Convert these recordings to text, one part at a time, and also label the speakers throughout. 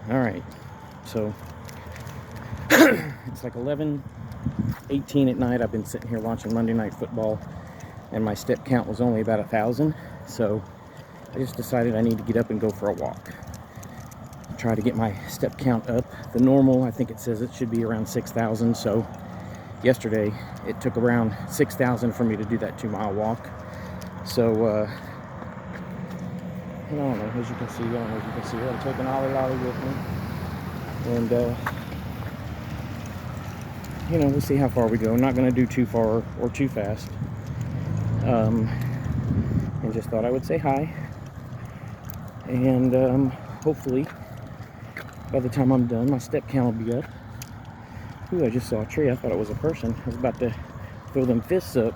Speaker 1: All right, so it's like 11:18 at night. I've been sitting here watching Monday Night Football, and my step count was only about 1,000. So I just decided I need to get up and go for a walk. Try to get my step count up. The normal, I think it says it should be around 6,000. So yesterday it took around 6,000 for me to do that 2-mile walk. So I don't know, as you can see, I'm taking Ollie Lolly with me. And, we'll see how far we go. I'm not going to do too far or too fast. And just thought I would say hi. And hopefully, by the time I'm done, my step count will be up. Ooh, I just saw a tree. I thought it was a person. I was about to throw them fists up.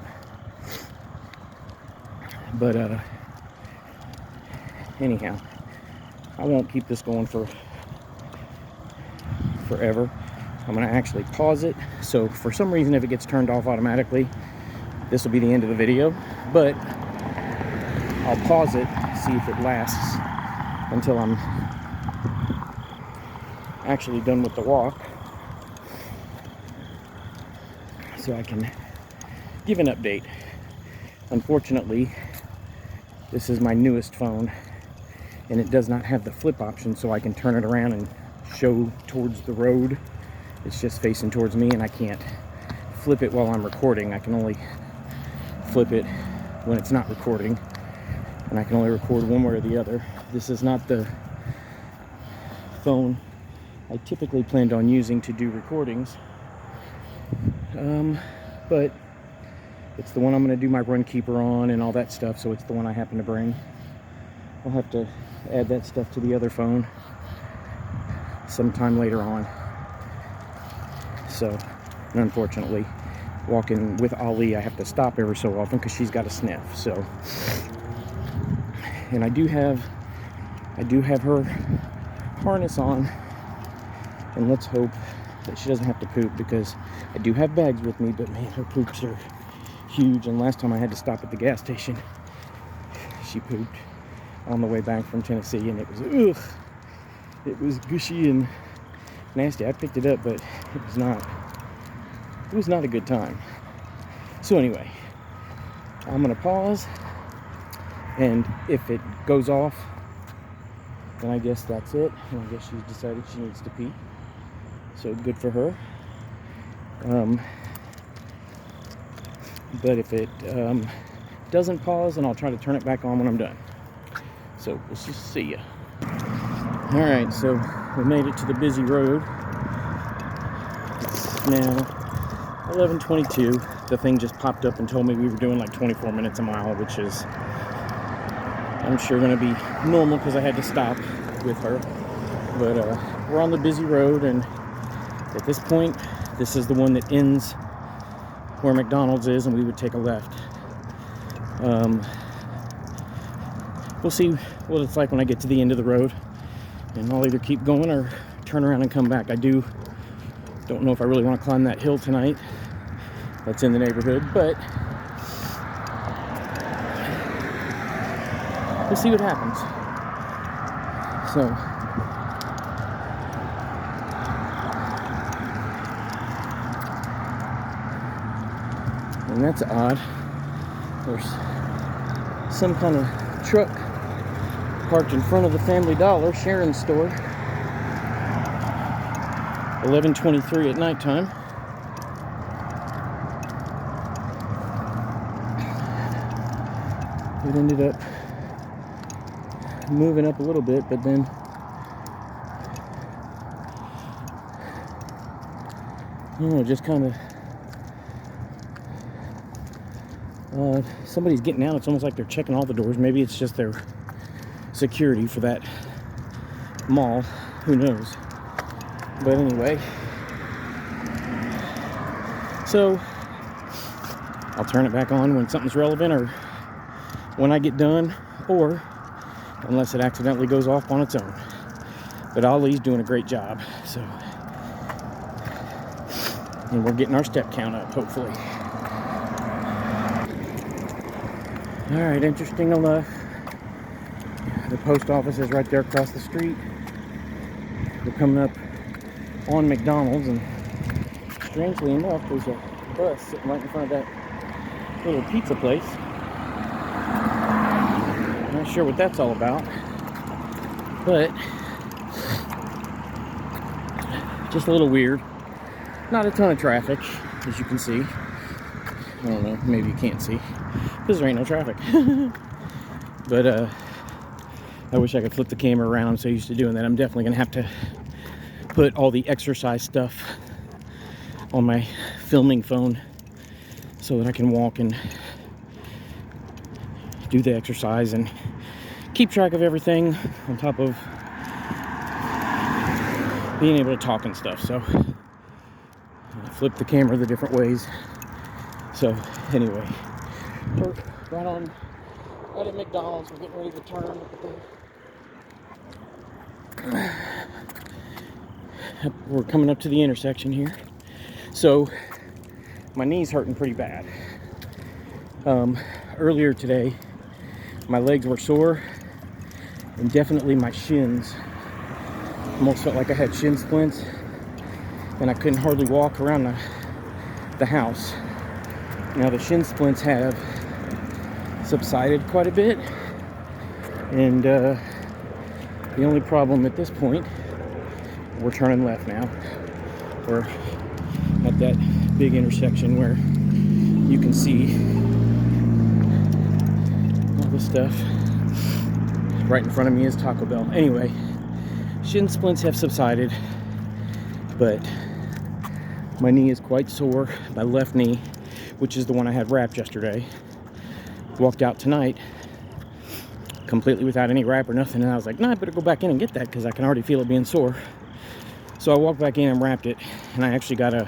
Speaker 1: But, anyhow, I won't keep this going for forever. I'm going to actually pause it. So for some reason, if it gets turned off automatically, this will be the end of the video. But I'll pause it, see if it lasts until I'm actually done with the walk, so I can give an update. Unfortunately, this is my newest phone, and it does not have the flip option, so I can turn it around and show towards the road. It's just facing towards me, and I can't flip it while I'm recording. I can only flip it when it's not recording, and I can only record one way or the other. This is not the phone I typically planned on using to do recordings, but it's the one I'm going to do my Runkeeper on and all that stuff, so it's the one I happen to bring. I'll have to add that stuff to the other phone sometime later on. So, and unfortunately, walking with Ali, I have to stop every so often because she's got a sniff. So, and I do have her harness on, and let's hope that she doesn't have to poop, because I do have bags with me, but man, her poops are huge. And last time I had to stop at the gas station, she pooped on the way back from Tennessee, and it was gushy and nasty. I picked it up, but it was not a good time. So anyway, I'm gonna pause, and if it goes off, then I guess that's it. And I guess she's decided she needs to pee, so good for her. But if it doesn't pause, then I'll try to turn it back on when I'm done. So we'll just see ya. All right, so we made it to the busy road. It's now 11:22. The thing just popped up and told me we were doing like 24 minutes a mile, which is, I'm sure, going to be normal because I had to stop with her. But we're on the busy road, and at this point, this is the one that ends where McDonald's is, and we would take a left. We'll see what it's like when I get to the end of the road, and I'll either keep going or turn around and come back. I don't know if I really want to climb that hill tonight that's in the neighborhood, but we'll see what happens. So, and that's odd. There's some kind of truck parked in front of the Family Dollar, Sharon's store. 11:23 at nighttime. It ended up moving up a little bit, but then I don't know, just kind of somebody's getting out. It's almost like they're checking all the doors. Maybe it's just their security for that mall. Who knows? But anyway, so I'll turn it back on when something's relevant, or when I get done, or unless it accidentally goes off on its own. But Ollie's doing a great job, so, and we're getting our step count up, hopefully. All right, interesting enough, the post office is right there across the street. The we're coming up on McDonald's, and strangely enough, there's a bus sitting right in front of that little pizza place. Not sure what that's all about, but just a little weird. Not a ton of traffic, as you can see. I don't know, maybe you can't see because there ain't no traffic. But I wish I could flip the camera around. I'm so used to doing that. I'm definitely gonna have to put all the exercise stuff on my filming phone so that I can walk and do the exercise and keep track of everything on top of being able to talk and stuff. So I flip the camera the different ways. So anyway, we're right at McDonald's. We're getting ready to turn. Look at that. We're coming up to the intersection here. So my knee's hurting pretty bad. Earlier today, my legs were sore, and definitely my shins. Almost felt like I had shin splints, and I couldn't hardly walk around the house. Now the shin splints have subsided quite a bit, and the only problem at this point, we're turning left now. We're at that big intersection where you can see all the stuff. Right in front of me is Taco Bell. Anyway, shin splints have subsided, but my knee is quite sore. My left knee, which is the one I had wrapped yesterday, walked out tonight completely without any wrap or nothing, and I was like, nah, I better go back in and get that because I can already feel it being sore. So I walked back in and wrapped it, and I actually got a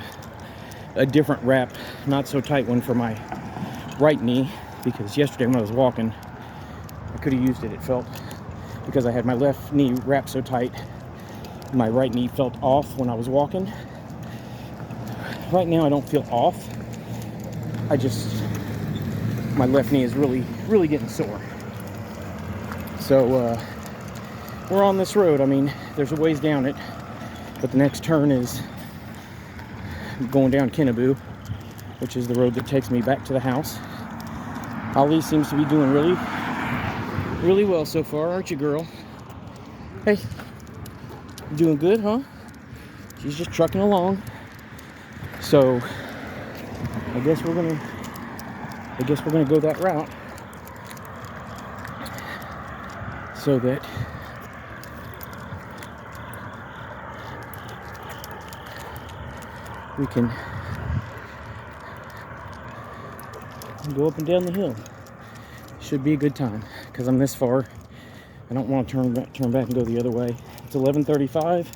Speaker 1: different wrap, not so tight one for my right knee, because yesterday when I was walking, I could have used it. It felt, because I had my left knee wrapped so tight, my right knee felt off when I was walking. Right now I don't feel off. My left knee is really getting sore. So we're on this road. I mean, there's a ways down it, but the next turn is going down Kenneboo, which is the road that takes me back to the house. Ali seems to be doing really well so far, aren't you, girl? Hey, you doing good, huh? She's just trucking along. So I guess we're gonna go that route so that we can go up and down the hill. Should be a good time because I'm this far. I don't want to turn back and go the other way. It's 11:35.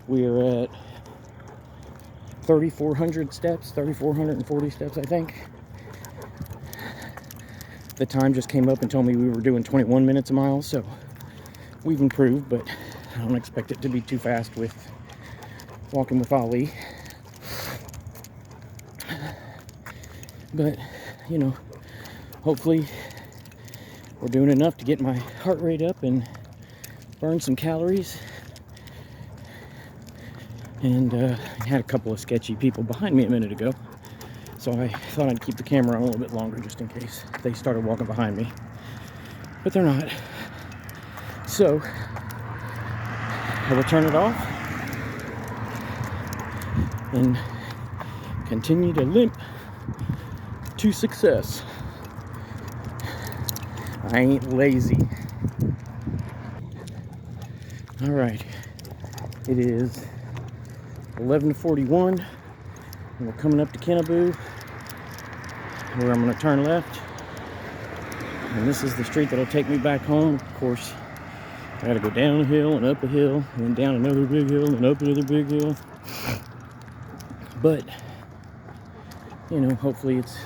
Speaker 1: We are at 3,400 steps, 3,440 steps, I think. The time just came up and told me we were doing 21 minutes a mile, so we've improved, but I don't expect it to be too fast with walking with Ali. But, you know, hopefully we're doing enough to get my heart rate up and burn some calories. And I had a couple of sketchy people behind me a minute ago, so I thought I'd keep the camera on a little bit longer just in case they started walking behind me. But they're not. So I will turn it off and continue to limp to success. I ain't lazy. All right, it is 11:41, and we're coming up to Kenneboo, where I'm going to turn left. And this is the street that'll take me back home. Of course, I got to go down a hill and up a hill, and then down another big hill and up another big hill. But, you know, hopefully it's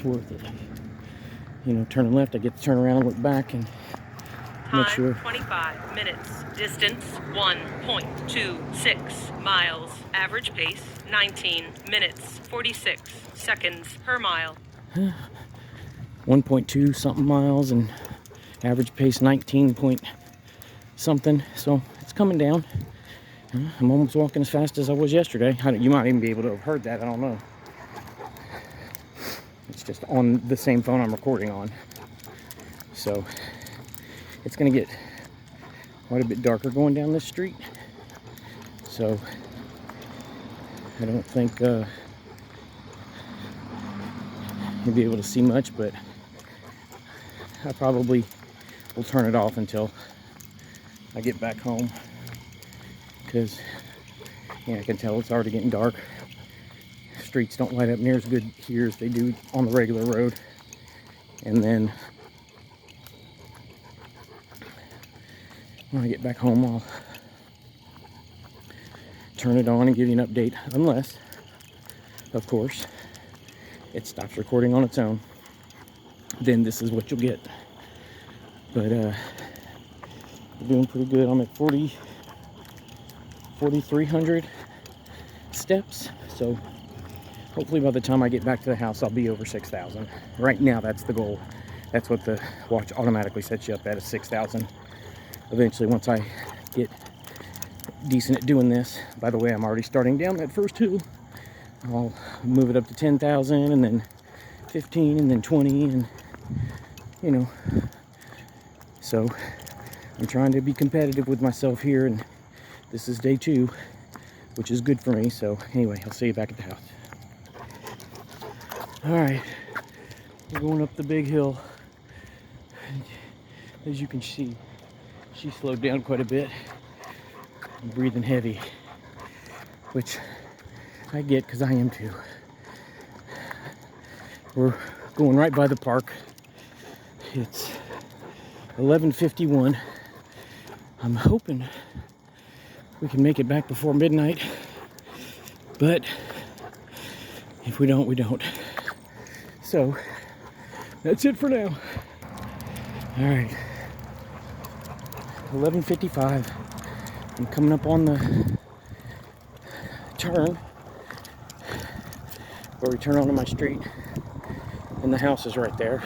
Speaker 1: worth it. You know, turning left, I get to turn around and look back and make sure.
Speaker 2: 25 minutes. Distance 1.26 miles. Average pace 19 minutes 46 seconds per mile.
Speaker 1: 1.2 something miles and average pace 19.6 something. So it's coming down. I'm almost walking as fast as I was yesterday. You might even be able to have heard that. I don't know. It's just on the same phone I'm recording on. So it's going to get quite a bit darker going down this street. So I don't think you'll be able to see much, but I probably will turn it off until I get back home, because I can tell it's already getting dark. Streets don't light up near as good here as they do on the regular road. And then when I get back home, I'll turn it on and give you an update, unless, of course, it stops recording on its own. Then this is what you'll get. But we're doing pretty good. I'm at 4,300 steps. So hopefully by the time I get back to the house, I'll be over 6,000. Right now, that's the goal. That's what the watch automatically sets you up at, is 6,000. Eventually, once I get decent at doing this, by the way, I'm already starting down that first hill. I'll move it up to 10,000, and then 15, and then 20, and so I'm trying to be competitive with myself here, and this is day 2, which is good for me. So anyway, I'll see you back at the house. All right, we're going up the big hill. As you can see, she slowed down quite a bit. I'm breathing heavy, which I get because I am too. We're going right by the park. It's 11:51. I'm hoping we can make it back before midnight, but if we don't, we don't. So that's it for now. All right, 11:55. I'm coming up on the turn where we turn onto my street, and the house is right there.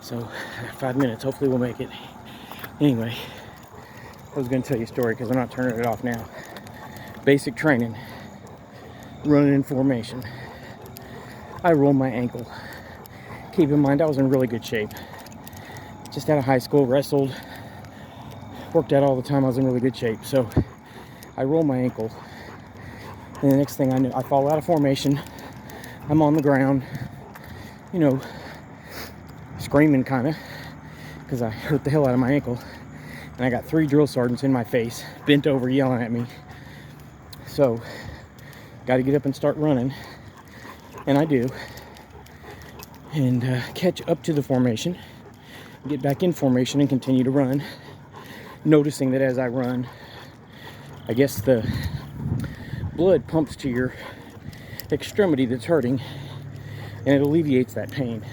Speaker 1: So 5 minutes, hopefully we'll make it. Anyway, I was going to tell you a story because I'm not turning it off now. Basic training, running in formation. I rolled my ankle. Keep in mind, I was in really good shape. Just out of high school, wrestled, worked out all the time. I was in really good shape. So I rolled my ankle, and the next thing I knew, I fall out of formation. I'm on the ground, screaming kind of, because I hurt the hell out of my ankle. And I got 3 drill sergeants in my face, bent over, yelling at me. So, got to get up and start running. And I do. And catch up to the formation, get back in formation, and continue to run. Noticing that as I run, I guess the blood pumps to your extremity that's hurting, and it alleviates that pain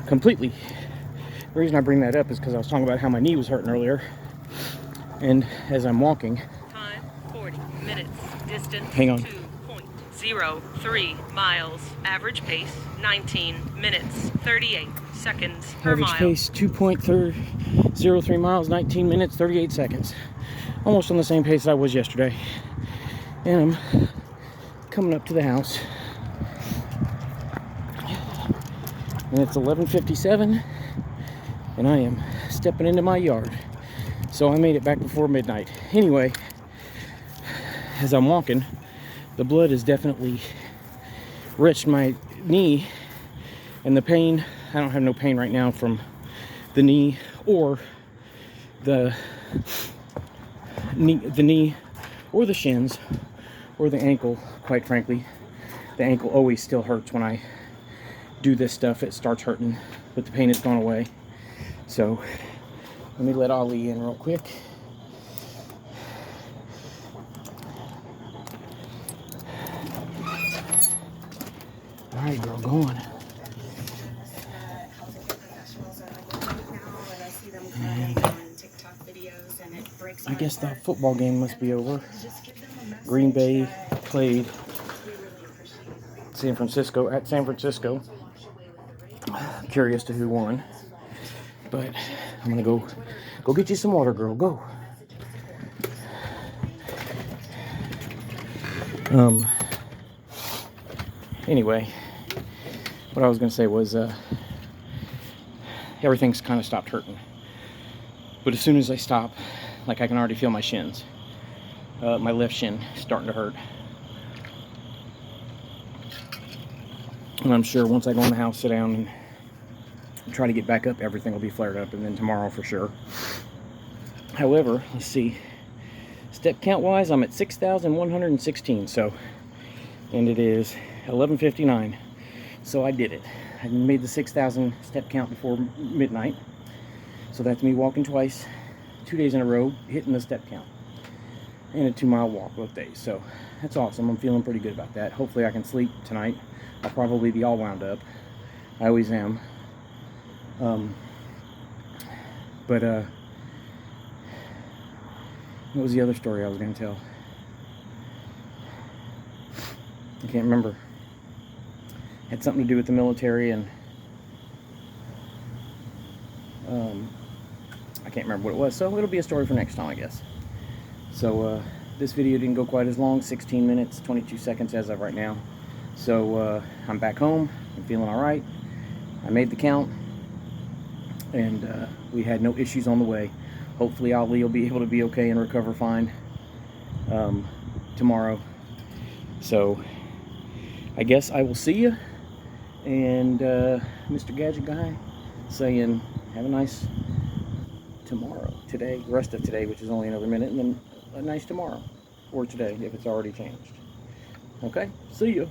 Speaker 1: completely. The reason I bring that up is because I was talking about how my knee was hurting earlier, and as I'm walking,
Speaker 2: Time 40 minutes. Distance
Speaker 1: hang on,
Speaker 2: 2.03 miles. Average pace 19 minutes 38 seconds per
Speaker 1: average
Speaker 2: mile.
Speaker 1: pace 2.03 miles, 19 minutes 38 seconds. Almost on the same pace I was yesterday. And I'm coming up to the house, and it's 11:57, and I am stepping into my yard. So I made it back before midnight. Anyway, as I'm walking, the blood has definitely reached my knee, and the pain, I don't have no pain right now from the knee or the knee or the shins or the ankle. Quite frankly, the ankle always still hurts when I do this stuff. It starts hurting, but the pain has gone away. So let me let Ali in real quick. All right, girl, go on. I guess the football game must be over. Green Bay played San Francisco at San Francisco. curious to who won. But I'm gonna go get you some water, girl. Go. Anyway, what I was gonna say was everything's kind of stopped hurting. But as soon as I stop, like I can already feel my shins. My left shin starting to hurt. And I'm sure once I go in the house, sit down, and try to get back up, everything will be flared up, and then tomorrow for sure. However, let's see. Step count wise, I'm at 6,116. So, and it is 11:59. So I did it. I made the 6,000 step count before midnight. So that's me walking twice, 2 days in a row, hitting the step count. And a 2-mile walk both days. So that's awesome. I'm feeling pretty good about that. Hopefully I can sleep tonight. I'll probably be all wound up. I always am. What was the other story I was going to tell? I can't remember. Had something to do with the military, and I can't remember what it was. So it'll be a story for next time, I guess. So this video didn't go quite as long, 16 minutes, 22 seconds as of right now. So I'm back home. I'm feeling all right. I made the count, and we had no issues on the way. Hopefully Ali will be able to be okay and recover fine tomorrow. So I guess I will see you. And Mr. Gadget Guy saying have a nice tomorrow, today, rest of today, which is only another minute, and then a nice tomorrow, or today if it's already changed. Okay, see you.